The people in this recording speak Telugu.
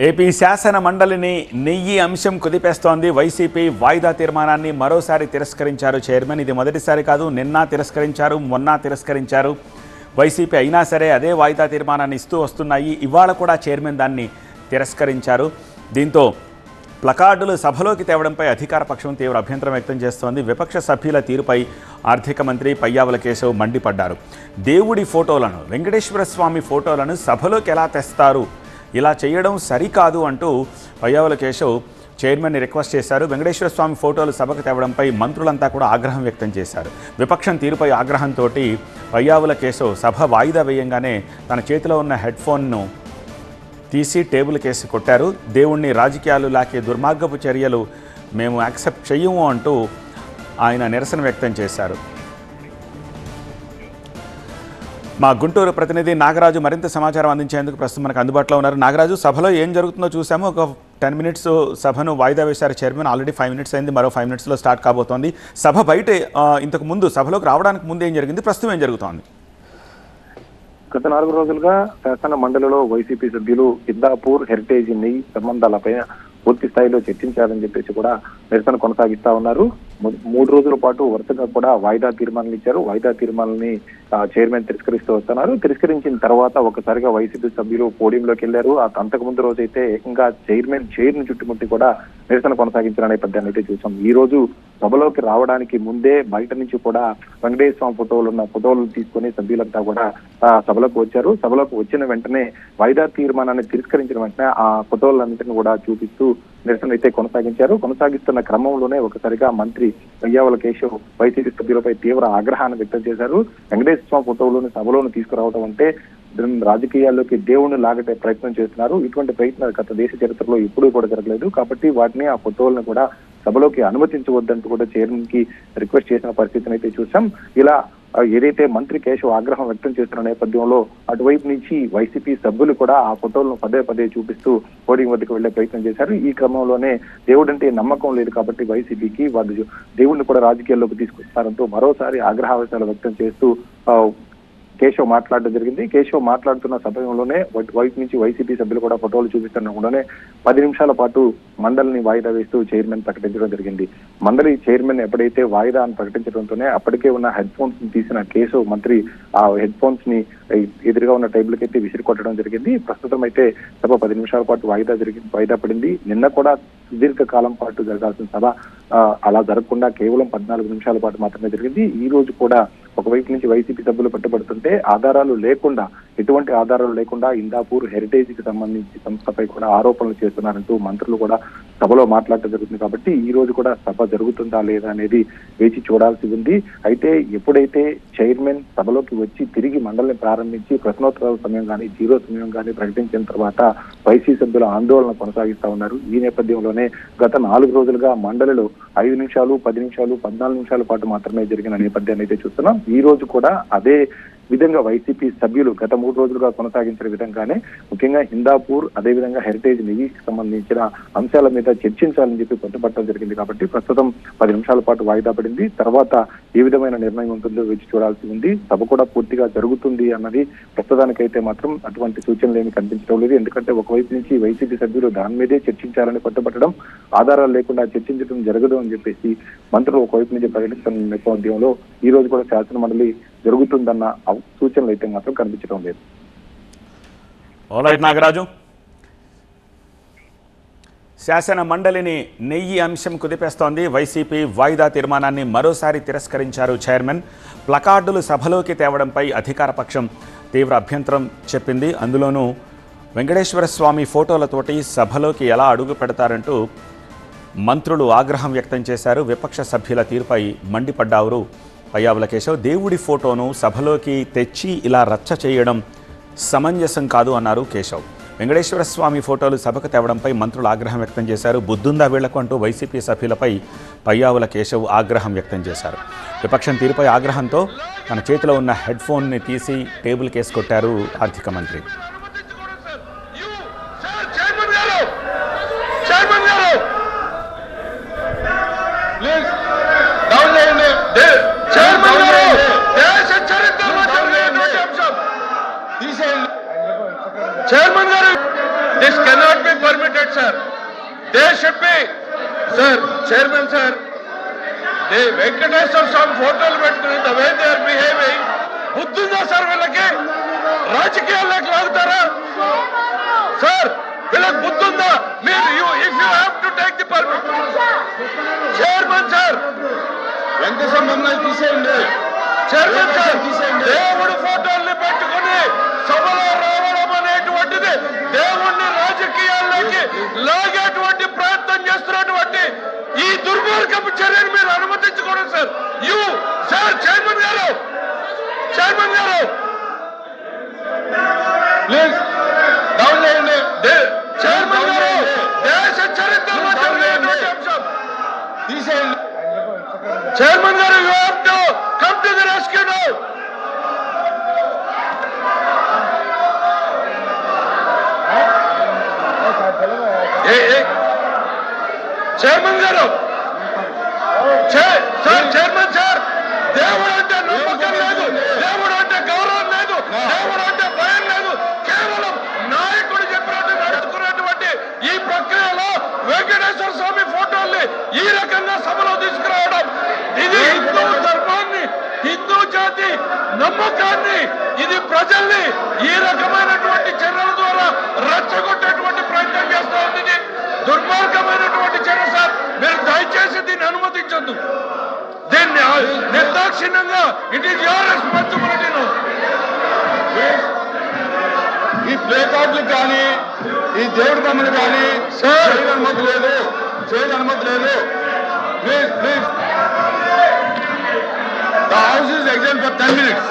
ఏపీ శాసన మండలిని నెయ్యి అంశం కుదిపేస్తోంది. వైసీపీ వాయిదా తీర్మానాన్ని మరోసారి తిరస్కరించారు చైర్మన్. ఇది మొదటిసారి కాదు, నిన్న తిరస్కరించారు, మొన్న తిరస్కరించారు. వైసీపీ అయినా సరే అదే వాయిదా తీర్మానాన్ని ఇస్తూ వస్తున్నాయి. ఇవాళ కూడా చైర్మన్ దాన్ని తిరస్కరించారు. దీంతో ప్లకార్డులు సభలోకి తేవడంపై అధికార పక్షం తీవ్ర అభ్యంతరం వ్యక్తం చేస్తోంది. విపక్ష సభ్యుల తీరుపై ఆర్థిక మంత్రి పయ్యావుల కేశవ్ మండిపడ్డారు. దేవుడి ఫోటోలను, వెంకటేశ్వర స్వామి ఫోటోలను సభలోకి ఎలా తెస్తారు, ఇలా చేయడం సరికాదు అంటూ పయ్యావుల కేశవ్ చైర్మన్ని రిక్వెస్ట్ చేశారు. వెంకటేశ్వర స్వామి ఫోటోలు సభకు తేవడంపై మంత్రులంతా కూడా ఆగ్రహం వ్యక్తం చేశారు. విపక్షం తీరుపై ఆగ్రహంతో పయ్యావుల కేశవ్ సభ వాయిదా వేయంగానే తన చేతిలో ఉన్న హెడ్ఫోన్ను తీసి టేబుల్ కేసి కొట్టారు. దేవుణ్ణి రాజకీయాలు లాకే దుర్మార్గపు చర్యలు మేము యాక్సెప్ట్ చెయ్యము అంటూ ఆయన నిరసన వ్యక్తం చేశారు. మా గుంటూరు ప్రతినిధి నాగరాజు మరింత సమాచారం అందించేందుకు ప్రస్తుతం మనకు అందుబాటులో ఉన్నారు. నాగరాజు, సభలో ఏం జరుగుతుందో చూసాము. ఒక 10 మినిట్స్ సభను వాయిదా వేశారు చైర్మన్. ఆల్రెడీ 5 మినిట్స్ అయింది, మరో 5 మినిట్స్లో స్టార్ట్ కాబోతోంది. సభ బయట ఇంతకు ముందు సభలోకి రావడానికి ముందు ఏం జరిగింది, ప్రస్తుతం ఏం జరుగుతోంది? గత 4 రోజులుగా శాసన మండలిలో వైసీపీ సభ్యులు హిందాపూర్ హెరిటేజ్ నెయ్యి సంబంధాలపై పూర్తి స్థాయిలో చర్చించాలని చెప్పేసి కూడా నిరసన కొనసాగిస్తా ఉన్నారు. 3 రోజుల పాటు వరుసగా కూడా వాయిదా తీర్మానాలు ఇచ్చారు. వాయిదా తీర్మానాలని చైర్మన్ తిరస్కరిస్తూ వస్తున్నారు. తిరస్కరించిన తర్వాత ఒకసారిగా వైసీపీ సభ్యులు పోడియంలోకి వెళ్లారు. అంతకుముందు రోజు అయితే ఇంకా చైర్మన్ చైర్ ను చుట్టుముట్టి కూడా నిరసన కొనసాగించిన నేపథ్యాన్ని అయితే చూసాం. ఈ రోజు సభలోకి రావడానికి ముందే బయట నుంచి కూడా వెంకటేశ్వర స్వామి ఫోటోలు తీసుకుని సభ్యులంతా కూడా సభలోకి వచ్చారు. సభలోకి వచ్చిన వెంటనే వాయిదా తీర్మానాన్ని తిరస్కరించిన వెంటనే ఆ ఫోటోలన్నింటినీ కూడా చూపిస్తూ నిరసన అయితే కొనసాగిస్తున్న క్రమంలోనే ఒకసారిగా మంత్రి పయ్యావుల కేశవ్ వైసీపీ సభ్యులపై తీవ్ర ఆగ్రహాన్ని వ్యక్తం చేశారు. వెంకటేశ్వర స్వామి ఫోటోలను సభలోను తీసుకురావడం అంటే రాజకీయాల్లోకి దేవుణ్ణి లాగటే ప్రయత్నం చేస్తున్నారు. ఇటువంటి ప్రయత్నాలు గత దేశ చరిత్రలో ఎప్పుడూ కూడా జరగలేదు. కాబట్టి వాటిని, ఆ ఫోటోలను కూడా సభలోకి అనుమతించవద్దంటూ కూడా చైర్మన్ కి రిక్వెస్ట్ చేసిన పరిస్థితిని అయితే చూసాం. ఇలా ఏదైతే మంత్రి కేశవ్ ఆగ్రహం వ్యక్తం చేస్తున్న నేపథ్యంలో అటువైపు నుంచి వైసీపీ సభ్యులు కూడా ఆ ఫోటోలను పదే చూపిస్తూ పోడియం వద్దకు వెళ్లే ప్రయత్నం చేశారు. ఈ క్రమంలోనే దేవుడంటే నమ్మకం లేదు కాబట్టి వైసీపీకి వాళ్ళు దేవుడిని కూడా రాజకీయాల్లోకి తీసుకొస్తారంటూ మరోసారి ఆగ్రహావేశాలు వ్యక్తం చేస్తూ కేశవ్ మాట్లాడడం జరిగింది. కేశవ్ మాట్లాడుతున్న సమయంలోనే వైపు నుంచి వైసీపీ సభ్యులు కూడా ఫోటోలు చూపిస్తున్నకుండానే 10 నిమిషాల పాటు మండలిని వాయిదా వేస్తూ చైర్మన్ ప్రకటించడం జరిగింది. మండలి చైర్మన్ ఎప్పుడైతే వాయిదా అని ప్రకటించడంతోనే అప్పటికే ఉన్న హెడ్ ఫోన్స్ ని తీసిన కేశవ్ మంత్రి ఆ హెడ్ ఫోన్స్ ని ఎదురుగా ఉన్న టేబుల్ కి అయితే విసిరి కొట్టడం జరిగింది. ప్రస్తుతం అయితే సభ 10 నిమిషాల పాటు వాయిదా పడింది. నిన్న కూడా సుదీర్ఘ కాలం పాటు జరగాల్సిన సభ అలా జరగకుండా కేవలం 14 నిమిషాల పాటు మాత్రమే జరిగింది. ఈ రోజు కూడా ఒకవైపు నుంచి వైసీపీ సభ్యులు పట్టుబడుతుంటే ఎటువంటి ఆధారాలు లేకుండా హిందాపూర్ హెరిటేజ్ కి సంబంధించి సంస్థపై కూడా ఆరోపణలు చేస్తున్నారంటూ మంత్రులు కూడా సభలో మాట్లాడటం జరుగుతుంది. కాబట్టి ఈ రోజు కూడా సభ జరుగుతుందా లేదా అనేది వేచి చూడాల్సి ఉంది. అయితే ఎప్పుడైతే చైర్మన్ సభలోకి వచ్చి తిరిగి మండలిని ప్రారంభించి ప్రశ్నోత్తరాల సమయం కానీ జీరో సమయం కానీ ప్రకటించిన తర్వాత వైసీపీ సభ్యుల ఆందోళన కొనసాగిస్తా ఉన్నారు. ఈ నేపథ్యంలోనే గత 4 రోజులుగా మండలిలో 5 నిమిషాలు, 10 నిమిషాలు, 14 నిమిషాల పాటు మాత్రమే జరిగిన నేపథ్యాన్ని అయితే చూస్తున్నాం. ఈ రోజు కూడా అదే విధంగా వైసీపీ సభ్యులు గత 3 రోజులుగా కొనసాగించిన విధంగానే ముఖ్యంగా హిందాపూర్ అదేవిధంగా హెరిటేజ్ నెయ్యికి సంబంధించిన అంశాల మీద చర్చించాలని చెప్పి పట్టుబట్టడం జరిగింది. కాబట్టి ప్రస్తుతం 10 నిమిషాల పాటు వాయిదా పడింది. తర్వాత ఏ విధమైన నిర్ణయం ఉంటుందో వేచి చూడాల్సి ఉంది. సభ కూడా పూర్తిగా జరుగుతుంది అన్నది ప్రస్తుతానికైతే మాత్రం అటువంటి సూచనలు ఏమి కనిపించడం లేదు. ఎందుకంటే ఒకవైపు నుంచి వైసీపీ సభ్యులు దాని మీదే చర్చించాలని పట్టుబట్టడం, ఆధారాలు లేకుండా చర్చించడం జరగదు అని చెప్పేసి మంత్రులు ఒకవైపు నుంచి ప్రకటిస్తున్న నేపథ్యంలో ఈ రోజు కూడా శాసన మండలి జరుగుతుందన్న సూచనలు అయితే మాత్రం కనిపించడం లేదు. నాగరాజు, శాసన మండలిని నెయ్యి అంశం కుదిపేస్తోంది. వైసీపీ వాయిదా తీర్మానాన్ని మరోసారి తిరస్కరించారు చైర్మన్. ప్లకార్డులు సభలోకి తేవడంపై అధికార పక్షం తీవ్ర అభ్యంతరం చెప్పింది. అందులోనూ వెంకటేశ్వర స్వామి ఫోటోలతోటి సభలోకి ఎలా అడుగు పెడతారంటూ మంత్రులు ఆగ్రహం వ్యక్తం చేశారు. విపక్ష సభ్యుల తీరుపై మండిపడ్డారు పయ్యావుల కేశవ్. దేవుడి ఫోటోను సభలోకి తెచ్చి ఇలా రచ్చ చేయడం సమంజసం కాదు అన్నారు కేశవ్. వెంకటేశ్వర స్వామి ఫోటోలు సభకు తేవడంపై మంత్రులు ఆగ్రహం వ్యక్తం చేశారు. బుద్ధుందా వీళ్లకు అంటూ వైసీపీ సభ్యులపై పయ్యావుల కేశవ్ ఆగ్రహం వ్యక్తం చేశారు. విపక్షం తీరుపై ఆగ్రహంతో తన చేతిలో ఉన్న హెడ్ ఫోన్ని తీసి టేబుల్ కేసు కొట్టారు ఆర్థిక మంత్రి. చైర్మన్ గారు, this cannot be permitted sir. They should be sir. Chairman sir, they Venkateswara Swamy ఫోటోలు పెట్టుకుని the way they are behaving, బుద్ధుందా సార్ వీళ్ళకి? రాజకీయాల్లోకి లాగుతారా సార్? వీళ్ళకి బుద్ధుందా? మీరు if you have to take the permit. Chairman sir, Venkateswara మమ్మల్ని తీసేయండి. చైర్మన్ సార్, దేవుడు ఫోటోల్ని పెట్టుకుని సభలో రావడం అనేటువంటిది దేవుణ్ణి రాజకీయాల్లోకి లాగేటువంటి ప్రయత్నం చేస్తున్నటువంటి ఈ దుర్మార్గపు చర్యను మీరు అనుమతించకూడదు సార్. యూ సార్, చైర్మన్ గారు, చైర్మన్ గారు ప్లీజ్ డౌన్ చేయండి. చైర్మన్ గారు, దేశ చరిత్రలో జరిగినటువంటి అంశం తీసేయండి. చైర్మన్ గారు, you have to come to the rescue now. Chairman గారు, సార్, చైర్మన్ సార్, దేవుడు అంటే నమ్మకం లేదు, దేవుడు అంటే గౌరవం లేదు, దేవుడు అంటే భయం లేదు. కేవలం నాయకుడు చెప్పినట్టు నడుచుకున్నటువంటి ఈ ప్రక్రియలో వెంకటేశ్వర స్వామి ఫోటోల్ని ఈ రకంగా సభలో తీసుకురావడం, ఇది హిందూ ధర్మాన్ని, హిందూ జాతి నమ్మకాన్ని, ఇది ప్రజల్ని ఈ రకమైనటువంటి చర్యల ద్వారా రెచ్చగొట్టేటువంటి ప్రయత్నం చేస్తా ఉంది. ఇది దుర్మార్గమైనటువంటి చర్య సార్. మీరు దయచేసి దీన్ని అనుమతించొద్దు. దీన్ని నిర్దాక్షిణ్యంగా ఇట్ ఈస్ యువర్ రెస్పాన్సిబిలిటీ. ఈ ప్లే కార్డులకు కానీ ఈ దేవుడి బొమ్మలు కానీ సార్ అనుమతి లేదు, చేయని అనుమతి లేదు. Please please, the house is exam for 10 minutes.